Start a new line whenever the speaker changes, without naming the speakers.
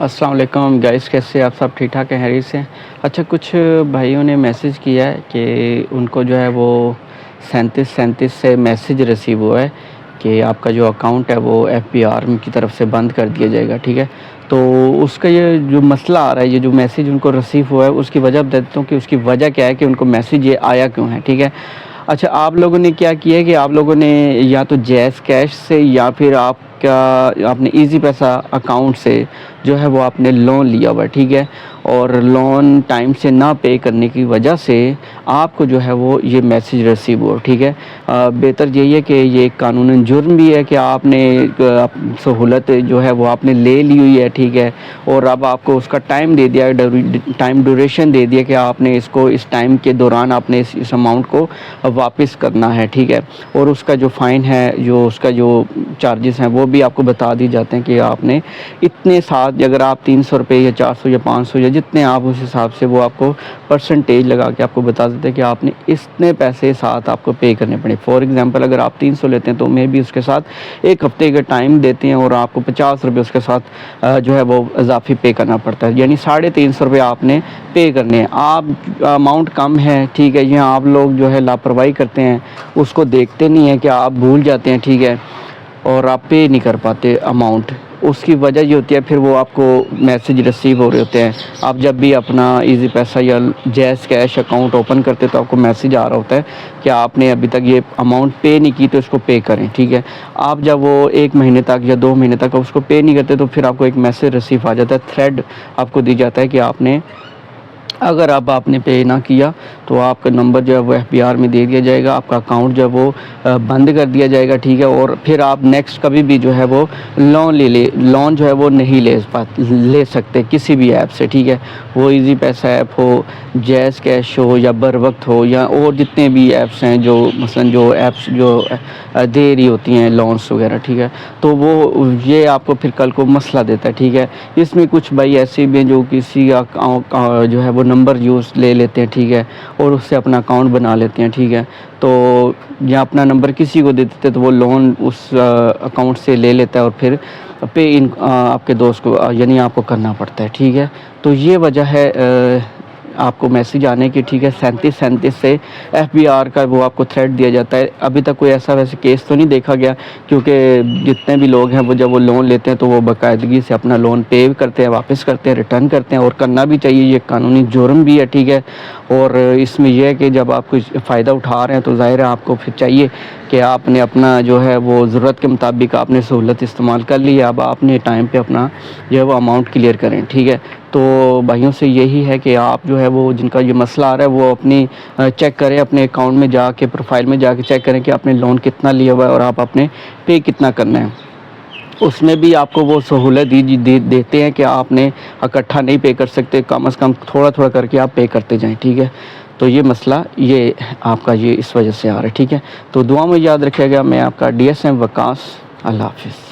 السلام علیکم گائز، کیسے آپ سب ٹھیک ٹھاک ہیں؟ خیریت سے؟ اچھا، کچھ بھائیوں نے میسیج کیا ہے کہ ان کو جو ہے وہ 3737 سے میسیج ریسیو ہوا ہے کہ آپ کا جو اکاؤنٹ ہے وہ ایف بی آر کی طرف سے بند کر دیا جائے گا. ٹھیک ہے، تو اس کا یہ جو مسئلہ آ رہا ہے، یہ جو میسیج ان کو ریسیو ہوا ہے، اس کی وجہ بتا دیتا ہوں کہ اس کی وجہ کیا ہے کہ ان کو میسیج یہ آیا کیوں ہے. ٹھیک ہے، اچھا، آپ لوگوں نے کیا کیا ہے کہ آپ لوگوں نے یا تو جیز کیش سے یا پھر آپ نے ایزی پیسہ اکاؤنٹ سے جو ہے وہ آپ نے لون لیا ہوا ہے. ٹھیک ہے، اور لون ٹائم سے نہ پے کرنے کی وجہ سے آپ کو جو ہے وہ یہ میسیج ریسیو ہوا. ٹھیک ہے، بہتر یہی ہے کہ یہ ایک قانوناً جرم بھی ہے کہ آپ نے سہولت جو ہے وہ آپ نے لے لی ہوئی ہے. ٹھیک ہے، اور اب آپ کو اس کا ٹائم دے دیا، ٹائم ڈیوریشن دے دیا کہ آپ نے اس کو اس ٹائم کے دوران آپ نے اس اماؤنٹ کو واپس کرنا ہے. ٹھیک ہے، اور اس کا جو فائن ہے، جو اس کا جو چارجز ہیں، وہ بھی آپ کو بتا دی جاتے ہیں کہ آپ نے اتنے ساتھ، اگر آپ 300 روپے یا 400 یا 500 یا جتنے آپ اس حساب سے، وہ آپ کو پرسنٹیج لگا کے آپ کو بتا دیتے ہیں کہ آپ نے اتنے پیسے ساتھ آپ کو پے کرنے پڑے. فار ایگزامپل، اگر آپ 300 لیتے ہیں تو میں بھی اس کے ساتھ ایک ہفتے کا ٹائم دیتے ہیں اور آپ کو 50 روپے اس کے ساتھ جو ہے وہ اضافی پے کرنا پڑتا ہے، یعنی 350 روپے آپ نے پے کرنے ہیں. آپ اماؤنٹ کم ہے، ٹھیک ہے، یہاں آپ لوگ جو ہے لاپرواہی کرتے ہیں، اس کو دیکھتے نہیں ہیں کہ آپ بھول جاتے ہیں. ٹھیک ہے، اور آپ پے نہیں کر پاتے اماؤنٹ. اس کی وجہ یہ ہوتی ہے پھر وہ آپ کو میسیج ریسیو ہو رہے ہوتے ہیں. آپ جب بھی اپنا ایزی پیسہ یا جیز کیش اکاؤنٹ اوپن کرتے تو آپ کو میسیج آ رہا ہوتا ہے کہ آپ نے ابھی تک یہ اماؤنٹ پے نہیں کی تو اس کو پے کریں. ٹھیک ہے، آپ جب وہ 1 مہینے تک یا 2 مہینے تک اس کو پے نہیں کرتے تو پھر آپ کو ایک میسیج ریسیو آ جاتا ہے، تھریڈ آپ کو دی جاتا ہے کہ آپ نے، اگر آپ نے پے نہ کیا تو آپ کا نمبر جو ہے وہ ایف بی آر میں دے دیا جائے گا، آپ کا اکاؤنٹ جو ہے وہ بند کر دیا جائے گا. ٹھیک ہے، اور پھر آپ نیکسٹ کبھی بھی جو ہے وہ لون جو ہے وہ نہیں لے سکتے کسی بھی ایپ سے. ٹھیک ہے، وہ ایزی پیسہ ایپ ہو، جیز کیش ہو یا بر وقت ہو یا اور جتنے بھی ایپس ہیں، جو مثلا جو ایپس جو دے رہی ہوتی ہیں لونس وغیرہ. ٹھیک ہے، تو وہ یہ آپ کو پھر کل کو مسئلہ دیتا ہے. ٹھیک ہے، اس میں کچھ بھائی ایسے بھی ہیں جو کسی جو ہے وہ نمبر یوز لے لیتے ہیں. ٹھیک ہے، اور اس سے اپنا اکاؤنٹ بنا لیتے ہیں. ٹھیک ہے، تو یا اپنا نمبر کسی کو دے دیتے تو وہ لون اس اکاؤنٹ سے لے لیتا ہے اور پھر پے آپ کے دوست کو یعنی آپ کو کرنا پڑتا ہے. ٹھیک ہے، تو یہ وجہ ہے آپ کو میسیج آنے کی. ٹھیک ہے، 3737 سے ایف بی آر کا وہ آپ کو تھریٹ دیا جاتا ہے. ابھی تک کوئی ایسا ویسے کیس تو نہیں دیکھا گیا، کیونکہ جتنے بھی لوگ ہیں وہ جب وہ لون لیتے ہیں تو وہ باقاعدگی سے اپنا لون پے کرتے ہیں، واپس کرتے ہیں، ریٹرن کرتے ہیں، اور کرنا بھی چاہیے، یہ قانونی جرم بھی ہے. ٹھیک ہے، اور اس میں یہ ہے کہ جب آپ کچھ فائدہ اٹھا رہے ہیں تو ظاہر ہے آپ کو پھر چاہیے کہ آپ نے اپنا جو ہے وہ ضرورت کے مطابق آپ نے سہولت استعمال کر لی ہے، اب آپ نے ٹائم پہ اپنا جو ہے وہ اماؤنٹ کلیئر کریں. ٹھیک ہے، تو بھائیوں سے یہی ہے کہ آپ جو ہے وہ جن کا یہ مسئلہ آ رہا ہے وہ اپنی چیک کریں، اپنے اکاؤنٹ میں جا کے پروفائل میں جا کے چیک کریں کہ آپ نے لون کتنا لیا ہوا ہے اور آپ اپنے پے کتنا کرنا ہے. اس میں بھی آپ کو وہ سہولت دیتے ہیں کہ آپ نے اکٹھا نہیں پے کر سکتے، کم از کم تھوڑا تھوڑا کر کے آپ پے کرتے جائیں. ٹھیک ہے، تو یہ مسئلہ یہ آپ کا یہ اس وجہ سے آ رہا ہے. ٹھیک ہے، تو دعا میں یاد رکھیے گا. میں آپ کا ڈی ایس ایم وقاص. اللہ حافظ.